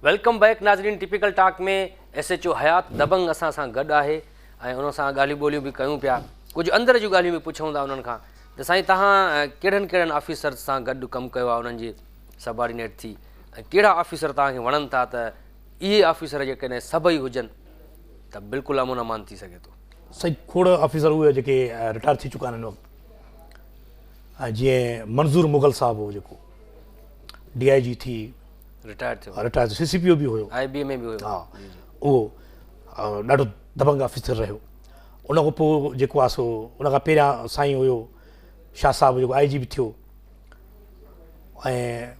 Welcome back नाज़रीन। Typical talk में SHO हयात दबंग असां सां गॾु आहे ऐं उन सां ॻाल्हियूं ॿोलियूं बि कयूं पिया, कुझु अंदर जूं ॻाल्हियूं बि पुछूं था उन्हनि खां त साईं तव्हां कहिड़नि कहिड़नि ऑफिसर सां गॾु कमु कयो आहे, उन्हनि जी सबॉर्डिनेट थी, ऐं कहिड़ा ऑफिसर तव्हांखे वणनि था त इहे ऑफिसर जेकॾहिं सभई हुजनि त बिल्कुलु अमन अमान थी सघे थो। सही खोड़ ऑफिसर हुए जेके रिटायर थी चुका आहिनि हिन वक़्तु। ऐं जीअं मंज़ूर मुग़ल साहिबु हो जेको DIG थी रिटायर थियो, रिटायर CCPO बि हुयो, IBA में बि हुयो। हा उहो ॾाढो दबंग ऑफिसर रहियो। उन खां पोइ जेको आहे सो उन खां पहिरियां साईं हुयो शाह साहिबु जेको IG बि थियो, ऐं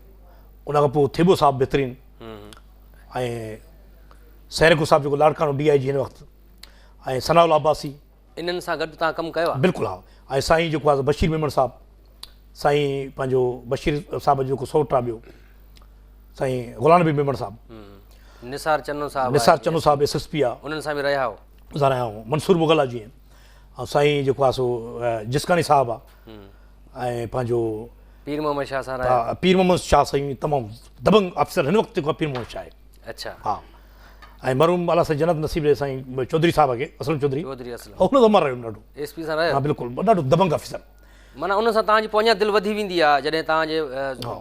उन खां पोइ थेबो साहिबु बहितरीनु, ऐं सैरको साहिबु जेको लाड़कानो DIG हिन वक़्तु, ऐं सनाउल अब्बासी, इन्हनि सां गॾु तव्हां कमु कयो आहे? बिल्कुलु हा। ऐं साईं जेको आहे बशीर मेमण साहिबु, साईं पंहिंजो बशीर साहिबु जेको सौट आहे ॿियो साईं गुलाम नबी मेमण साहिबु, निसार चन्नो साहिबु, निसार चन्नो साहिबु SSP आहे, उन्हनि सां बि रहिया हो। रहिया आहियूं। मंसूर मुग़ल आहे जीअं, ऐं साईं जेको आहे सो जिसकानी साहिबु आहे, ऐं पंहिंजो पीर मोहम्मद शाह सां रहिया। पीर मोहम्मद शाह साईं तमामु दबंग ऑफिसर हिन वक़्तु जेको आहे पीर मोहम्मद शाह आहे। अच्छा, हा। ऐं मरहूम अला साईं जन्नत नसीब ॾे साईं चौधरी साहिब खे असलम चौधरी, चौधरी असलम, हुन त मां रहियो ॾाढो। SP सां रहियो? हा बिल्कुलु, ॾाढो दबंग ऑफिसर। माना उन सां तव्हांजी पोइ अञा दिलि वधी वेंदी आहे जॾहिं तव्हांजे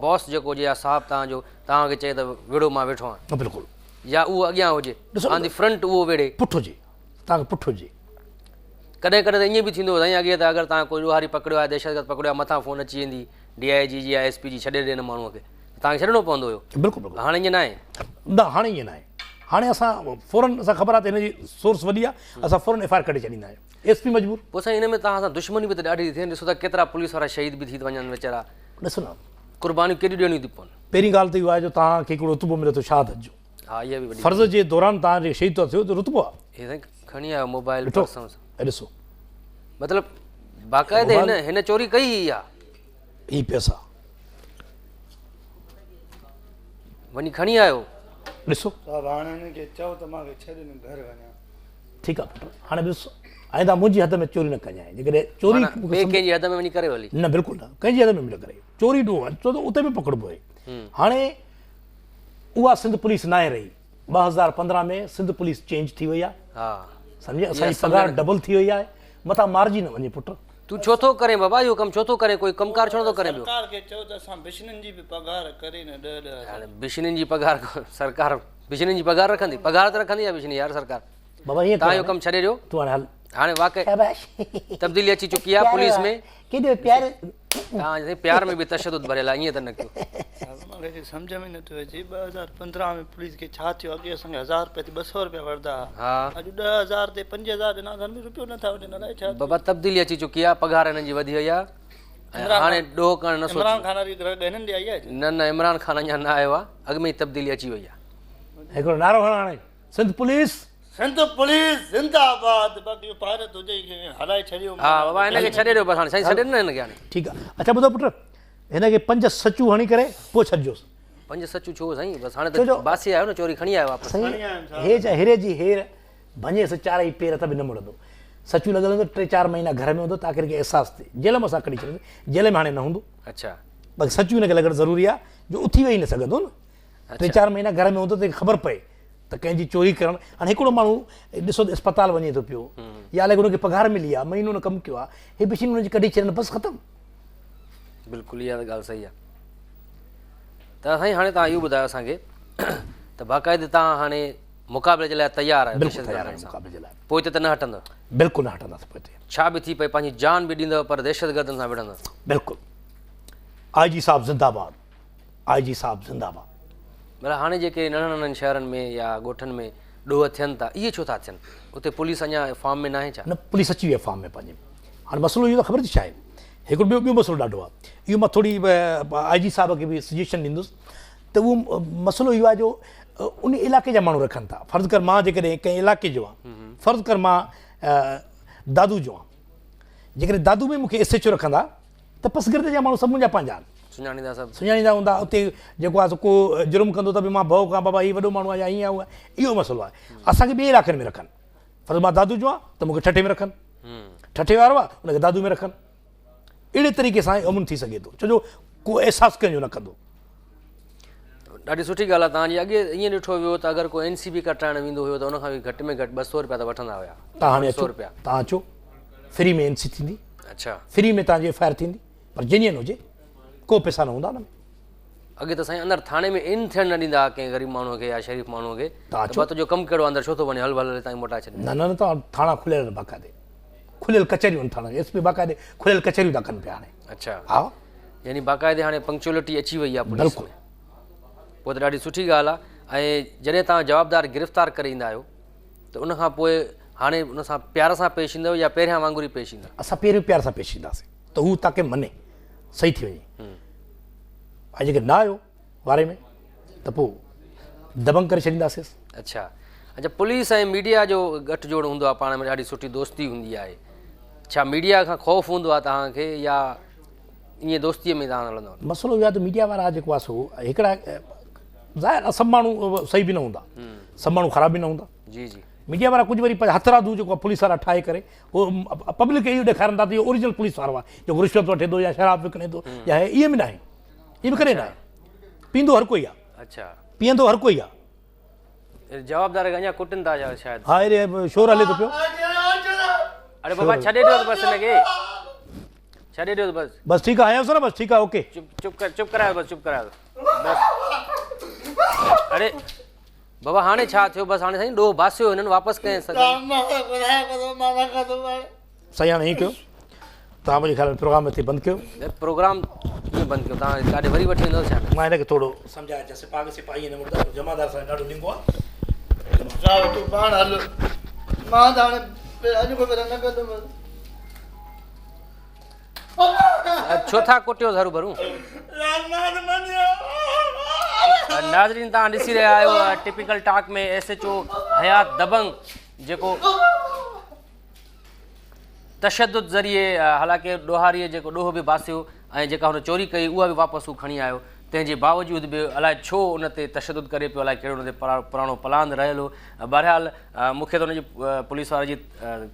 बॉस जेको हुजे या साहिबु तव्हांजो तव्हांखे चए त विड़ो मां वेठो आहियां, बिल्कुलु, या उहो अॻियां हुजे ऑन दी फ्रंट उहो वेड़े पुठि हुजे, तव्हांखे पुठि हुजे। कॾहिं कॾहिं त ईअं बि थींदो साईं अॻे त अगरि तव्हां कोई ॾोहारी पकड़ियो आहे, दहशतगर्द पकड़ियो आहे, मथां फ़ोन अची वेंदी DIG जी या SP जी, छॾे ॾे हिन माण्हूअ खे, तव्हांखे छॾिणो पवंदो हुयो। बिल्कुलु बिल्कुलु। हाणे ईअं न आहे? न हाणे ईअं न आहे। हाणे असां फ़ौरन असां ख़बर आहे त हिनजी सोर्स वॾी आहे, असां फ़ौरन FIR कढी छॾींदा आहियूं, SP मजबूर। पोइ साईं हिन में तव्हां सां दुश्मनी बि त ॾाढी थी थिए, ॾिसो त केतिरा पुलिस वारा शहीद बि थी था वञनि वीचारा, ॾिसो न क़ुर्बानियूं केॾियूं ॾियणियूं थी पवनि। पहिरीं ॻाल्हि त इहो आहे जो तव्हांखे हिकिड़ो रुतबो मिले थो शहादत जो, हा इहा बि वॾी फ़र्ज़ जे दौरान तव्हां शहीद था थियो त रुतबो आहे। हे साईं खणी आयो मोबाइल, ॾिठो पर्स, ॾिसो मतिलबु बाक़ाइदे हिन चोरी कई आहे, ही पैसा वञी खणी आयो। ॾिसो हाणे हिनखे चओ त मूंखे छॾे न घर वञा। ठीकु आहे पुटु, हाणे ॾिसो आइंदा मुंहिंजी हद में चोरी न कजांइ। जेकॾहिं चोरी ॿिए कंहिंजी हद में वञी करे हली, न बिल्कुलु न, कंहिंजी हद में मिल करे चोरी ॾो छो त उते बि पकड़बो आहे। हाणे उहा सिंध पुलिस न आहे रही। 2015 में सिंध पुलिस चेंज थी वई आहे, हा सम्झे, असांजी पघार डबल थी वई आहे, मथां मारिजी न वञे पुटु। तूं छो थो करे बाबा इहो कमु, छो थो करे, कोई कमकार छो नथो करे? ॿियो सरकार खे चओ त असां बिशननि जी बि पघार करे न 10-10 हाणे बिशनिन जी पघार सरकार बिशनिन जी पघार रखंदी, पघार त रखंदी आहे बिशनी यार सरकार। बाबा ईअं तव्हां इहो कमु छॾे ॾियो। तूं हाणे हल, हाणे वाक़ई तब्दीली अची चुकी आहे पुलिस में। केॾो प्यार, तव्हां प्यार में बि तशदुद भरियल आहे, ईअं त न कयो। मूंखे सम्झ में नथो अचे 2015 में पुलिस खे छा थियो। अॻे असांखे 1000 रुपए ते 200 रुपया वठंदा हुआ, हा अॼु 10,000 ते 5,000 ॾिना अथनि बि रुपियो नथा वठनि। अलाए छा बाबा तब्दीली अची चुकी आहे, पघार हिननि जी वधी वई आहे, ऐं हाणे ॾोह करणु न सोचियो। इमरान ख़ान वारी हिननि ॾे आई आहे। न इमरान ख़ान अञा न आयो आहे, अॻु में ई तब्दीली अची वई आहे। हिकिड़ो नारो खणा हाणे, सिंध पुलिस जिंदाबाद। बाक़ी भारत हुजे हलाए छॾियो। हा बाबा हिनखे छॾे ॾियो बसि, हाणे साईं छॾे ॾिनो हिनखे हाणे। ठीकु आहे। अच्छा ॿुधो पुटु, हिनखे 5 सचूं हणी करे पोइ छॾिजोसि। 5 सचूं छो साईं, बसि हाणे त बासी आयो न, चोरी खणी आयो वापसि। हे छा हिरे जी हेर भञेसि चारई पेर त बि न मुड़ंदो। सचूं लॻल हूंदो 3-4 महीना घर में हूंदो ताकी हिनखे अहसासु थिए। जेल में असां कढी छॾींदो, जेल में हाणे न हूंदो। अच्छा, बाक़ी सचूं हिनखे लॻणु ज़रूरी आहे जो उथी वेही न सघंदो न। 3-4 महीना घर में हूंदो त ख़बर पए त कंहिंजी चोरी करणु। हाणे हिकिड़ो माण्हू ॾिसो त अस्पताल वञे थो पियो, या अलाए हुनखे पघार मिली आहे, महीनो न कमु कयो आहे, हे बिशीन हुनजी कढी छॾनि, बसि ख़तमु। बिल्कुलु इहा त ॻाल्हि सही आहे। त साईं हाणे तव्हां इहो ॿुधायो असांखे त बाक़ाइदे तव्हां हाणे मुक़ाबले जे लाइ तयारु आहियो? बिल्कुलु तयारु आहे मुक़ाबले जे लाइ। पोइ त न हटंदव? बिल्कुलु न हटंदासीं पोइ ते। छा बि थी पए पंहिंजी जान बि ॾींदव पर दहशतगर्दनि सां विढ़ंदव? बिल्कुलु। IG साहिबु ज़िंदाबाद, IG साहिबु ज़िंदाबाद। मतिलबु हाणे जेके नंढनि नंढनि शहरनि में या ॻोठनि में ॾोह थियनि था, इहे छो था थियनि? उते पुलिस अञा फॉर्म में न आहे छा? न, पुलिस अची वई आहे फॉर्म में पंहिंजे। हाणे मसइलो इहो त ख़बर थी छा आहे, हिकिड़ो ॿियो मसइलो ॾाढो आहे। इहो मां थोरी IG साहिब खे बि सजेशन ॾींदुसि त उहो मसइलो इहो आहे जो उन इलाइक़े जा माण्हू रखनि था। फ़र्ज़ु कर मां जेकॾहिं कंहिं इलाइक़े जो आहियां, फ़र्ज़ु कर मां दादू जो आहियां, जेकॾहिं दादू में मूंखे SHO रखंदा त पसगिर्द जा माण्हू सभु मुंहिंजा पंहिंजा आहिनि, सुञाणींदा सभु, सुञाणींदा हूंदा। उते जेको आहे को जुर्म कंदो त बि मां भउ खां बाबा हीउ वॾो माण्हू आहे या हीअं आहे, इहो मसइलो आहे। असांखे ॿिए इलाइक़नि में रखनि। फ़र्ज़ु मां दादू जो आहियां त मूंखे ठठे में रखनि, ठठे वारो आहे उनखे दादू में रखनि। अहिड़े तरीक़े सां अमन थी सघे थो, छो जो को अहसासु कंहिंजो न कंदो। ॾाढी सुठी ॻाल्हि आहे तव्हांजी। अॻे ईअं ॾिठो वियो त अगरि को NCB कटाइण वेंदो हुयो त उनखां बि घटि में घटि 200 रुपया त वठंदा हुया। तव्हां हाणे 200 अचो, रुपया। तव्हां अचो, फ्री में NC थींदी, अच्छा, फ्री में तव्हांजी FIR थींदी, पर जेन्युइन हुजे, को पैसा न हूंदा हुन में। अॻे त साईं अंदरि थाणे में इन थियणु न ॾींदा कंहिं ग़रीब माण्हूअ खे या शरीफ़ माण्हूअ खे, तव्हां त तुंहिंजो कमु कहिड़ो अंदरि छो थो वञे, हल भले ताईं मोटाए छॾे। न न न, तव्हां थाणा खुलियल आहिनि बाक़ाइदे, खुलियल कचहरियूं आहिनि थाणा, SP बाक़ाइदे खुलियल कचहरियूं था कनि पिया हाणे। अच्छा, हा, यानी बाक़ाइदे हाणे पंक्चुअलिटी अची वई आहे पुलिस बिल्कुलु। में। पोइ त ॾाढी सुठी ॻाल्हि आहे। ऐं जॾहिं तव्हां जवाबदार गिरफ़्तार करे ईंदा आहियो त उनखां पोइ हाणे उन सां प्यार सां पेश ईंदव या पहिरियां वांगुरु ई पेश ईंदा? असां पहिरियों प्यार सां पेश ईंदासीं त हू तव्हांखे मने, सही थी वञे। ऐं जेके न आयो वारे में त पोइ दबंग करे छॾींदासीं। अच्छा अच्छा, पुलिस ऐं मीडिया जो गठजोड़ हूंदो आहे, पाण में ॾाढी सुठी दोस्ती हूंदी आहे। छा मीडिया खां ख़ौफ़ हूंदो आहे तव्हांखे या ईअं दोस्तीअ में तव्हां हलंदो? मसइलो इहो आहे त मीडिया वारा जेको आहे सो हिकिड़ा ज़ाहिर आहे, सभु माण्हू सही बि न हूंदा, सभु माण्हू ख़राब बि न हूंदा। जी जी। मीडिया वारा कुझु वरी हथरादू जेको आहे पुलिस वारा ठाहे करे उहो पब्लिक खे इहो ॾेखारनि था त इहो ओरिजिनल पुलिस वारो आहे जेको रिश्वत वठे थो या शराब विकिणे थो या इहे बि न आहे, इहे बि करे न आहे। पींदो हर कोई आहे, अच्छा, पीअंदो हर कोई आहे। जवाबदार खे अञा कुटनि था शायदि। हा, हेॾे शोर हले थो पियो। अरे बाबा छॾे ॾियो त बसि हिनखे, छॾे ॾियो त बसि। बसि ठीकु आहे, आहियोसि न, बसि ठीकु आहे, ओके। चुप करायो बसि, चुप करायो बसि। अरे बाबा हाणे छा थियो? बसि हाणे साईं ॾोह बासियो हिननि, वापसि कंहिं साईं हाणे हीअं कयो, तव्हां मुंहिंजे ख़्याल में प्रोग्राम हिते बंदि कयो। प्रोग्राम कीअं बंदि कयो? तव्हां काॾे वरी वठी वेंदो छा? मां हिनखे थोरो सम्झाए अचां, सिपाही हिन मुर्दा जमादार सां ॾाढो लिंगो आहे। तूं पाण हल, मां त हाणे अॼु को न कंदुमि। छो था कुटियो ज़रूरु भरूं? नाज़रीन, तव्हां ॾिसी रहिया आहियो टिपिकल टॉक में SHO हयात दबंग जेको तशद्दुद ज़रिए हालांकि ॾोहारीअ जेको ॾोह बि बासियो ऐं जेका हुन चोरी कई उहा बि वापसि हू खणी आयो, तंहिंजे बावजूद बि अलाए छो उन ते तशद्दुद करे पियो, अलाए कहिड़ो उन ते पुराणो प्लान रहियल हो। बहरहाल मूंखे त हुनजी पुलिस वारे जी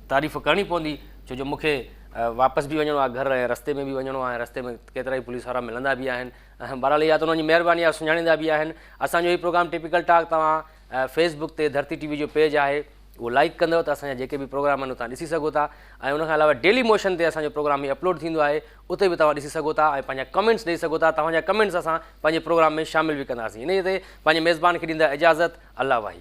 तारीफ़ करणी पवंदी, छो जो मूंखे वापसि बि वञिणो आहे घर ऐं रस्ते में बि वञिणो आहे, रस्ते में केतिरा ई पुलिस वारा मिलंदा बि आहिनि। बहरहाल इहा त उन्हनि जी महिरबानी आहे, सुञाणींदा बि आहिनि। असांजो हीउ प्रोग्राम टिपिकल टॉक तव्हां फेसबुक ते धरती TV जो पेज आहे, उहो लाइक कंदव त असांजा जेके बि प्रोग्राम आहिनि तव्हां ॾिसी सघो था। ऐं उनखां अलावा डेली मोशन ते असांजो प्रोग्राम ही अपलोड थींदो आहे, उते बि तव्हां ॾिसी सघो था ऐं पंहिंजा कमेंट्स ॾेई सघो था। तव्हांजा कमेंट्स असां पंहिंजे प्रोग्राम में शामिल बि कंदासीं। इन ते पंहिंजे मेज़बान खे ॾींदा इजाज़त। अल्लाह वाही।